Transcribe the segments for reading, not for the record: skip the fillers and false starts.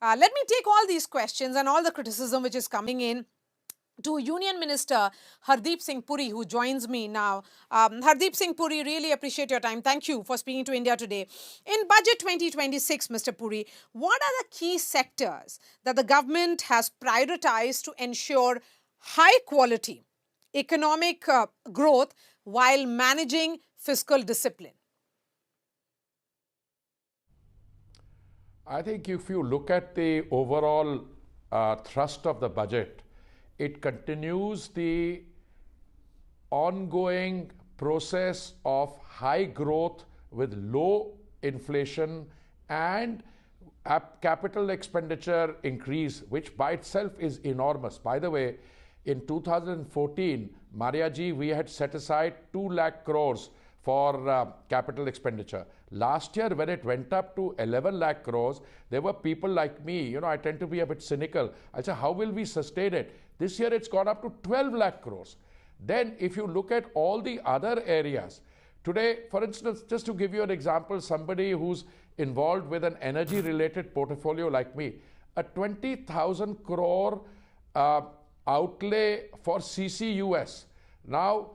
Let me take all these questions and all the criticism which is coming in to Union Minister Hardeep Singh Puri, who joins me now. Hardeep Singh Puri, really appreciate your time. Thank you for speaking to India today. In Budget 2026, Mr. Puri, what are the key sectors that the government has prioritized to ensure high quality economic growth while managing fiscal discipline? I think if you look at the overall thrust of the budget, it continues the ongoing process of high growth with low inflation and capital expenditure increase, which by itself is enormous. By the way, in 2014, Maria ji, we had set aside 2 lakh crores for capital expenditure. Last year, when it went up to 11 lakh crores, there were people like me, I tend to be a bit cynical. I said, how will we sustain it? This year, it's gone up to 12 lakh crores. Then, if you look at all the other areas, today, for instance, just to give you an example, somebody who's involved with an energy-related portfolio like me, a 20,000 crore outlay for CCUS. Now,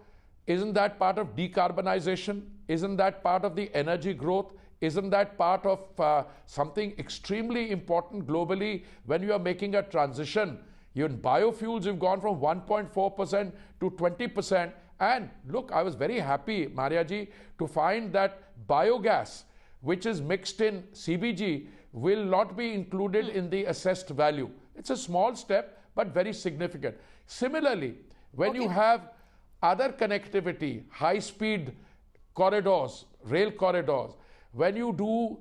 isn't that part of decarbonisation? Isn't that part of the energy growth? Isn't that part of something extremely important globally when you are making a transition? In biofuels, you've gone from 1.4% to 20%. And look, I was very happy, Maria ji, to find that biogas, which is mixed in CBG, will not be included in the assessed value. It's a small step, but very significant. Similarly, when you have other connectivity, high-speed corridors, rail corridors, when you do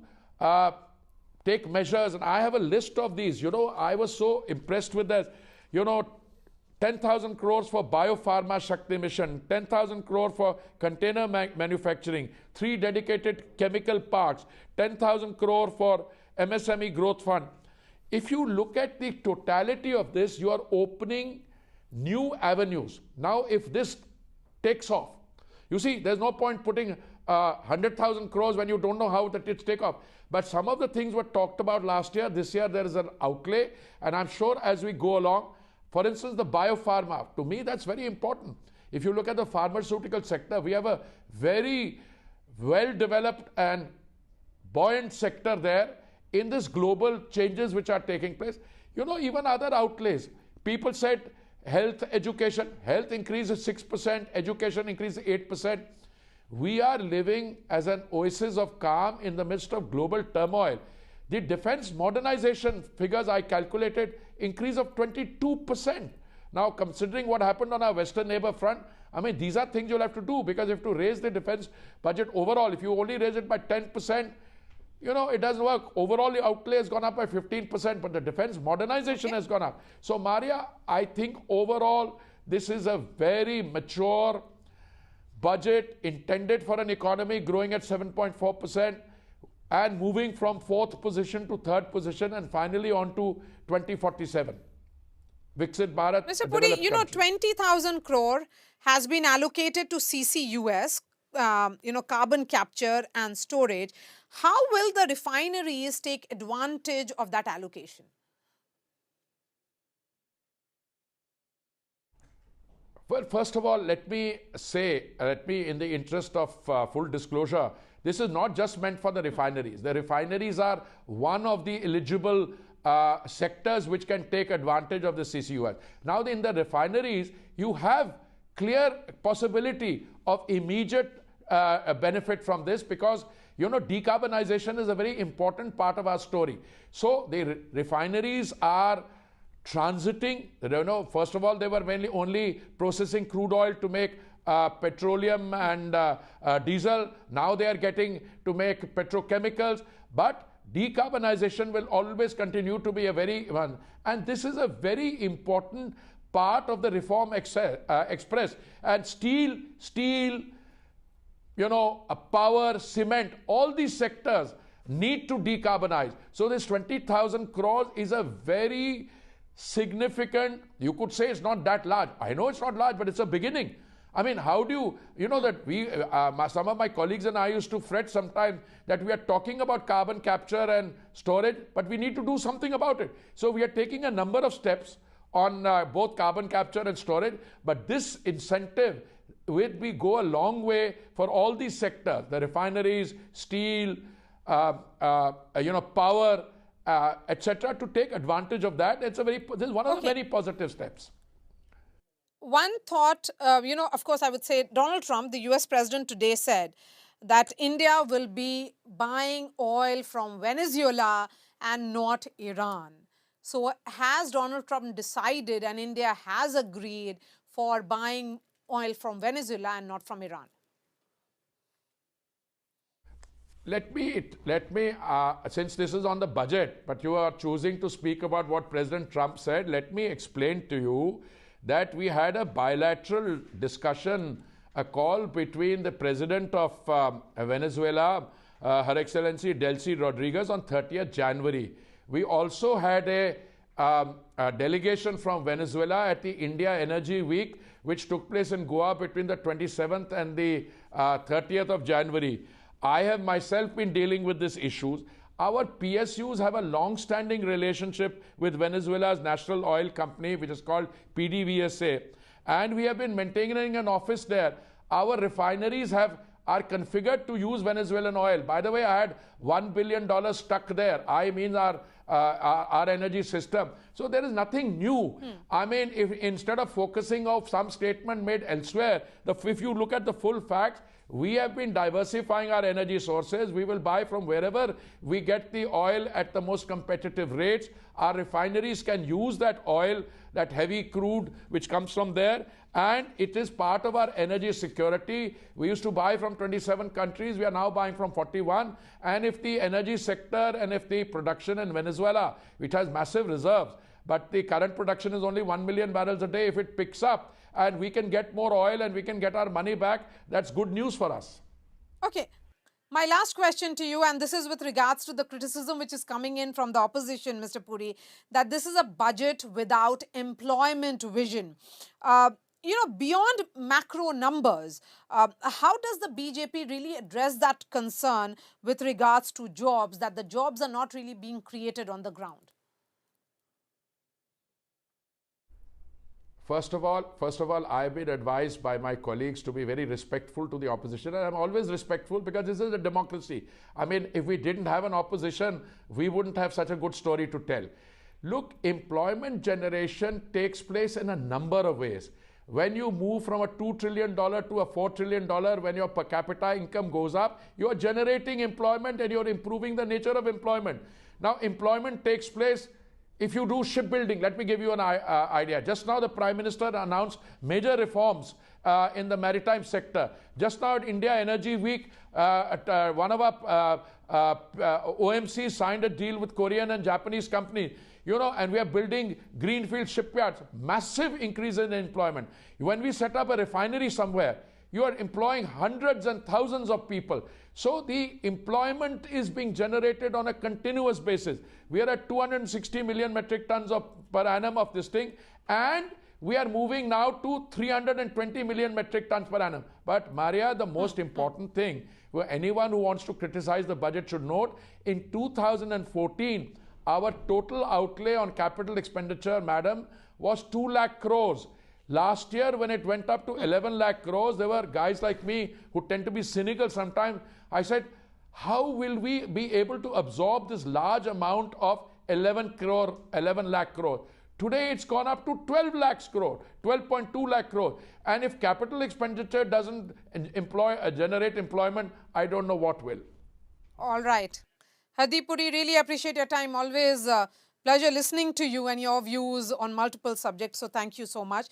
take measures, and I have a list of these, I was so impressed with this, 10,000 crores for biopharma Shakti mission, 10,000 crore for container manufacturing, 3 dedicated chemical parks, 10,000 crore for MSME growth fund. If you look at the totality of this, you are opening new avenues. Now, if this takes off, you see, there's no point putting 100,000 crores when you don't know how that it's take off. But some of the things were talked about last year. This year, there is an outlay. And I'm sure as we go along, for instance, the biopharma, to me, that's very important. If you look at the pharmaceutical sector, we have a very well-developed and buoyant sector there in this global changes which are taking place. Even other outlays. People said health, education, health increases 6%, education increases 8%. We are living as an oasis of calm in the midst of global turmoil. The defense modernization figures I calculated increase of 22%. Now, considering what happened on our western neighbor front, I mean, these are things you'll have to do because you have to raise the defense budget overall. If you only raise it by 10%, it doesn't work. Overall, the outlay has gone up by 15%, but the defense modernization has gone up. So, Maria, I think overall, this is a very mature budget intended for an economy growing at 7.4% and moving from 4th position to 3rd position and finally on to 2047. Vixit Bharat. Mr. Puri, 20,000 crore has been allocated to CCUS, carbon capture and storage. How will the refineries take advantage of that allocation? Well, first of all, let me in the interest of full disclosure, this is not just meant for the refineries. The refineries are one of the eligible sectors which can take advantage of the CCUS. Now, in the refineries, you have clear possibility of immediate benefit from this because, decarbonization is a very important part of our story. So, the refineries are transiting. First of all, they were mainly only processing crude oil to make petroleum and diesel. Now they are getting to make petrochemicals. But decarbonization will always continue to be a very one. And this is a very important part of the reform express. And steel, power, cement, all these sectors need to decarbonize. So this 20,000 crores is a very significant, you could say it's not that large. I know it's not large, but it's a beginning. I mean, how do you know that some of my colleagues and I used to fret sometimes that we are talking about carbon capture and storage, but we need to do something about it. So we are taking a number of steps on both carbon capture and storage, but this incentive will go a long way for all these sectors, the refineries, steel, power, etc., to take advantage of that. This is one of the very positive steps. One thought, of course, I would say Donald Trump, the US president, today said that India will be buying oil from Venezuela and not Iran. So has Donald Trump decided and India has agreed for buying oil from Venezuela and not from Iran? Let me, since this is on the budget, but you are choosing to speak about what President Trump said, let me explain to you that we had a bilateral discussion, a call between the President of Venezuela, Her Excellency Delcy Rodriguez, on 30th January. We also had a delegation from Venezuela at the India Energy Week, which took place in Goa between the 27th and the 30th of January. I have myself been dealing with these issues. Our PSUs have a long-standing relationship with Venezuela's national oil company, which is called PDVSA, and we have been maintaining an office there. Our refineries are configured to use Venezuelan oil. By the way, I had $1 billion stuck there. I mean our energy system. So there is nothing new. I mean, if instead of focusing on some statement made elsewhere, if you look at the full facts, we have been diversifying our energy sources. We will buy from wherever we get the oil at the most competitive rates. Our refineries can use that oil, that heavy crude which comes from there, and it is part of our energy security. We used to buy from 27 countries. We are now buying from 41. And if the energy sector and if the production in Venezuela, which has massive reserves, but the current production is only 1 million barrels a day, if it picks up, and we can get more oil and we can get our money back, that's good news for us. Okay. My last question to you, and this is with regards to the criticism which is coming in from the opposition, Mr. Puri, that this is a budget without employment vision. Beyond macro numbers, how does the BJP really address that concern with regards to jobs, that the jobs are not really being created on the ground? First of all, I've been advised by my colleagues to be very respectful to the opposition, and I'm always respectful because this is a democracy. I mean, if we didn't have an opposition, we wouldn't have such a good story to tell. Look, employment generation takes place in a number of ways. When you move from a $2 trillion to a $4 trillion, when your per capita income goes up, you are generating employment and you're improving the nature of employment. Now, employment takes place if you do shipbuilding. Let me give you an idea. Just now, the Prime Minister announced major reforms in the maritime sector. Just now at India Energy Week, one of our OMCs signed a deal with Korean and Japanese companies. And we are building greenfield shipyards, massive increase in employment. When we set up a refinery somewhere, you are employing hundreds and thousands of people. So the employment is being generated on a continuous basis. We are at 260 million metric tons per annum of this thing, and we are moving now to 320 million metric tons per annum. But Maria, the most important thing, where anyone who wants to criticize the budget should note, in 2014, our total outlay on capital expenditure, madam, was 2 lakh crores. Last year, when it went up to 11 lakh crores, there were guys like me who tend to be cynical sometimes. I said, how will we be able to absorb this large amount of 11 lakh crore? Today, it's gone up to 12 lakhs crore, 12.2 lakh crore. And if capital expenditure doesn't generate employment, I don't know what will. All right. Hardeep Puri, really appreciate your time. Always pleasure listening to you and your views on multiple subjects. So thank you so much.